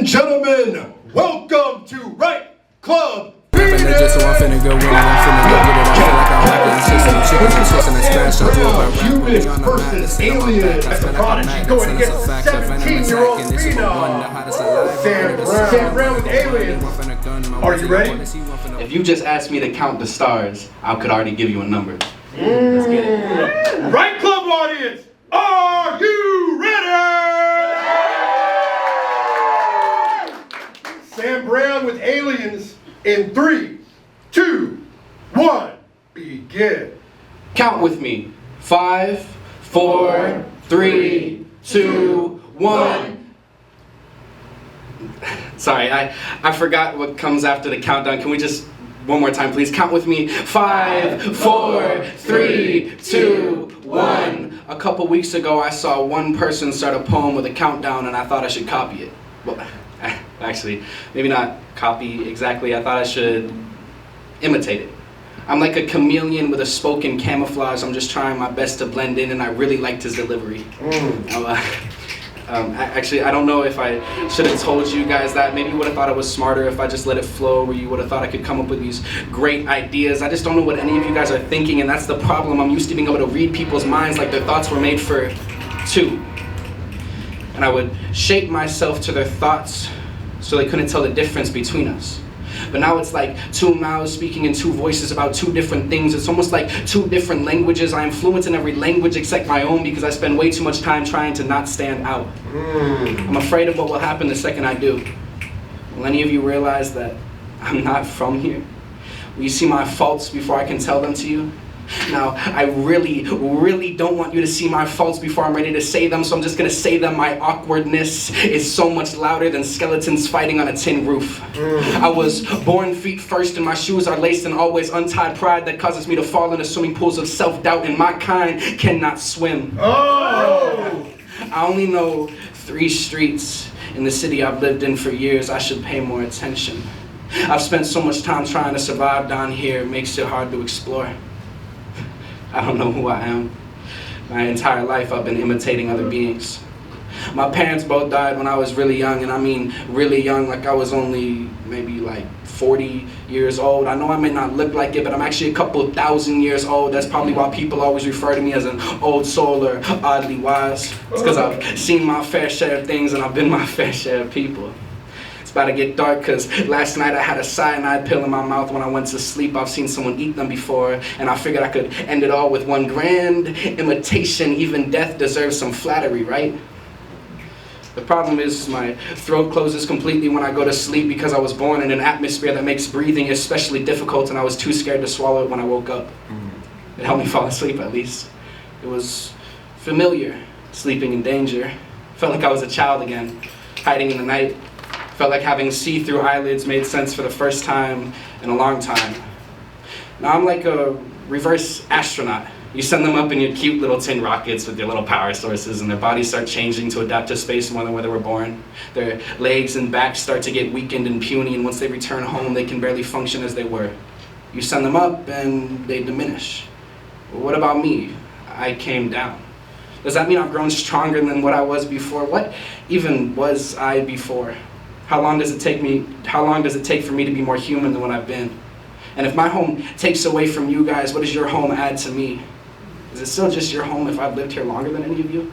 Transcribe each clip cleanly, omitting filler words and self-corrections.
and gentlemen, welcome to Right Club PHX Humans versus aliens. That's the prodigy going against the 17-year-old Phenom. Sam Brown with aliens. Are you ready? If you just asked me to count the stars, I could already give you a number. Let's get it. Right Club audience, are you ready? Sam Brown with aliens in 3, 2, 1, begin. Count with me. 5, 4, 3, 2, 1. Sorry, I forgot what comes after the countdown. Can we just, one more time please, count with me. 5, 4, 3, 2, 1. A couple weeks ago I saw one person start a poem with a countdown and I thought I should copy it. Well, actually, maybe not copy exactly. I thought I should imitate it. I'm like a chameleon with a spoken camouflage. I'm just trying my best to blend in, and I really liked his delivery. Actually, I don't know if I should have told you guys that. Maybe you would have thought I was smarter if I just let it flow, or you would have thought I could come up with these great ideas. I just don't know what any of you guys are thinking, and that's the problem. I'm used to being able to read people's minds like their thoughts were made for two. And I would shape myself to their thoughts so they couldn't tell the difference between us. But now it's like two mouths speaking in two voices about two different things. It's almost like two different languages. I am fluent in every language except my own because I spend way too much time trying to not stand out. I'm afraid of what will happen the second I do. Will any of you realize that I'm not from here? Will you see my faults before I can tell them to you? Now, I really don't want you to see my faults before I'm ready to say them, so I'm just gonna say them. My awkwardness is so much louder than skeletons fighting on a tin roof. I was born feet first and my shoes are laced in always untied pride that causes me to fall into swimming pools of self-doubt, and my kind cannot swim. I only know 3 streets in the city I've lived in for years. I should pay more attention. I've spent so much time trying to survive down here, it makes it hard to explore. I don't know who I am. My entire life I've been imitating other beings. My parents both died when I was really young, and I mean really young, like I was only maybe like 40 years old. I know I may not look like it, but I'm actually a couple thousand years old. That's probably why people always refer to me as an old soul or oddly wise. It's because I've seen my fair share of things and I've been my fair share of people. It's about to get dark because last night I had a cyanide pill in my mouth when I went to sleep. I've seen someone eat them before, and I figured I could end it all with one grand imitation. Even death deserves some flattery, right? The problem is my throat closes completely when I go to sleep because I was born in an atmosphere that makes breathing especially difficult, and I was too scared to swallow it when I woke up. It helped me fall asleep at least. It was familiar, sleeping in danger. Felt like I was a child again, hiding in the night. Felt like having see-through eyelids made sense for the first time in a long time. Now I'm like a reverse astronaut. You send them up in your cute little tin rockets with your little power sources, and their bodies start changing to adapt to space more than where they were born. Their legs and backs start to get weakened and puny, and once they return home, they can barely function as they were. You send them up, and they diminish. Well, what about me? I came down. Does that mean I've grown stronger than what I was before? What even was I before? How long does it take for me to be more human than what I've been? And if my home takes away from you guys, what does your home add to me? Is it still just your home if I've lived here longer than any of you?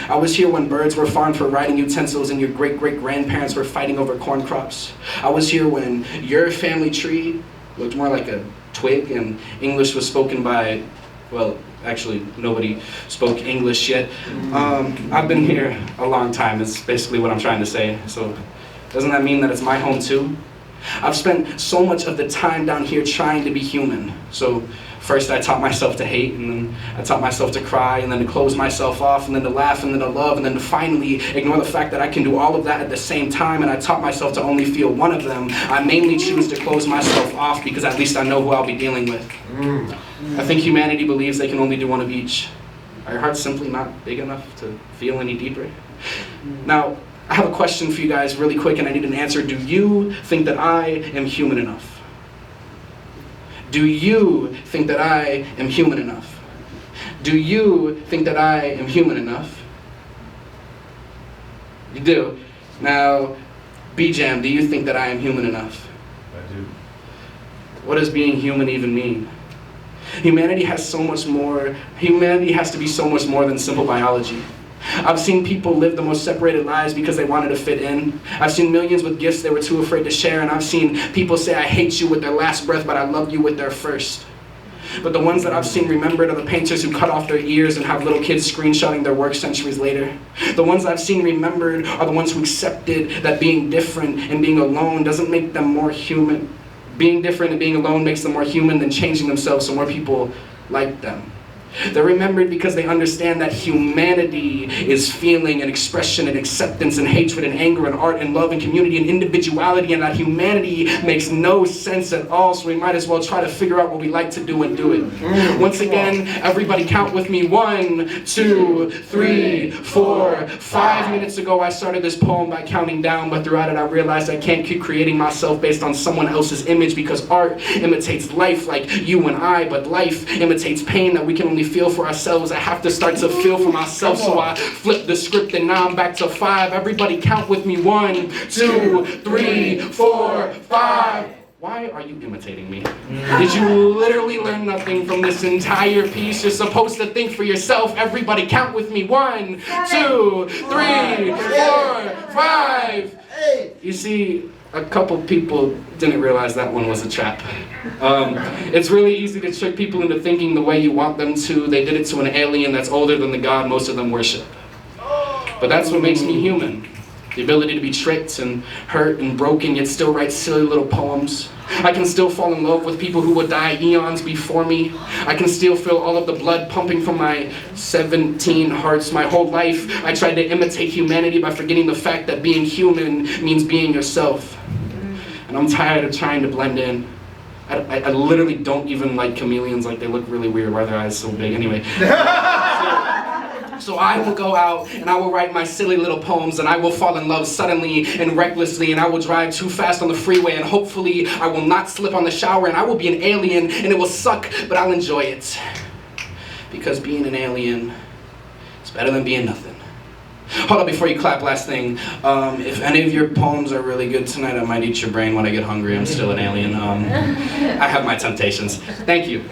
I was here when birds were farmed for writing utensils and your great-great-grandparents were fighting over corn crops. I was here when your family tree looked more like a twig and English was spoken by, well, actually nobody spoke English yet. I've been here a long time is basically what I'm trying to say. So doesn't that mean that it's my home too? I've spent so much of the time down here trying to be human. So first I taught myself to hate, and then I taught myself to cry, and then to close myself off, and then to laugh, and then to love, and then to finally ignore the fact that I can do all of that at the same time, and I taught myself to only feel one of them. I mainly choose to close myself off because at least I know who I'll be dealing with. I think humanity believes they can only do one of each. Are your hearts simply not big enough to feel any deeper? Now, I have a question for you guys really quick, and I need an answer. Do you think that I am human enough? Do you think that I am human enough? Do you think that I am human enough? You do. Now, B-Jam, do you think that I am human enough? I do. What does being human even mean? Humanity has so much more. Humanity has to be so much more than simple biology. I've seen people live the most separated lives because they wanted to fit in. I've seen millions with gifts they were too afraid to share, and I've seen people say I hate you with their last breath, but I love you with their first. But the ones that I've seen remembered are the painters who cut off their ears and have little kids screenshotting their work centuries later. The ones I've seen remembered are the ones who accepted that being different and being alone doesn't make them more human. Being different and being alone makes them more human than changing themselves so more people like them. They're remembered because they understand that humanity is feeling and expression and acceptance and hatred and anger and art and love and community and individuality, and that humanity makes no sense at all, so we might as well try to figure out what we like to do and do it. Once again, everybody count with me. 1, 2, 3, 4, 5 minutes ago I started this poem by counting down, but throughout it I realized I can't keep creating myself based on someone else's image, because art imitates life like you and I, but life imitates pain that we can only feel for ourselves. I have to start to feel for myself, so I flip the script and now I'm back to 5. Everybody count with me. 1, 2, 3, 4, 5. Why are you imitating me? Did you literally learn nothing from this entire piece? You're supposed to think for yourself. Everybody count with me. 1, 2, 3, 4, 5. You see, a couple people didn't realize that one was a trap. It's really easy to trick people into thinking the way you want them to. They did it to an alien that's older than the god most of them worship. But that's what makes me human. The ability to be tricked and hurt and broken, yet still write silly little poems. I can still fall in love with people who would die eons before me. I can still feel all of the blood pumping from my 17 hearts. My whole life, I tried to imitate humanity by forgetting the fact that being human means being yourself. And I'm tired of trying to blend in. I literally don't even like chameleons. Like, they look really weird. Why are their eyes so big? Anyway. So I will go out and I will write my silly little poems, and I will fall in love suddenly and recklessly, and I will drive too fast on the freeway, and hopefully I will not slip on the shower, and I will be an alien, and it will suck, but I'll enjoy it. Because being an alien is better than being nothing. Hold up before you clap, last thing. If any of your poems are really good tonight, I might eat your brain when I get hungry. I'm still an alien. I have my temptations. Thank you.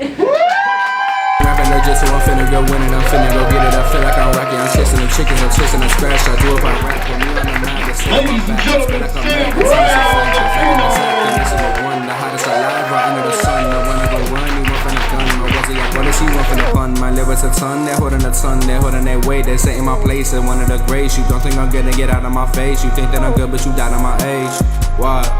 Just so I'm finna go win it, I'm finna go get it. I feel like I'm Rocky, I'm chasing the chickens, I'm chasing the scratch. I do it by rap, with me on the map. Ladies and gentlemen, Sam Brown. This is the one, the hottest alive, right under the sun. The one of the one, he want from the gun. My was it, what is he want from the fun? My liver's a ton, they're holding a ton, they're holding their weight. They set in my place in one of the grades. You don't think I'm gonna get out of my face. You think that I'm good, but you died on my age. What?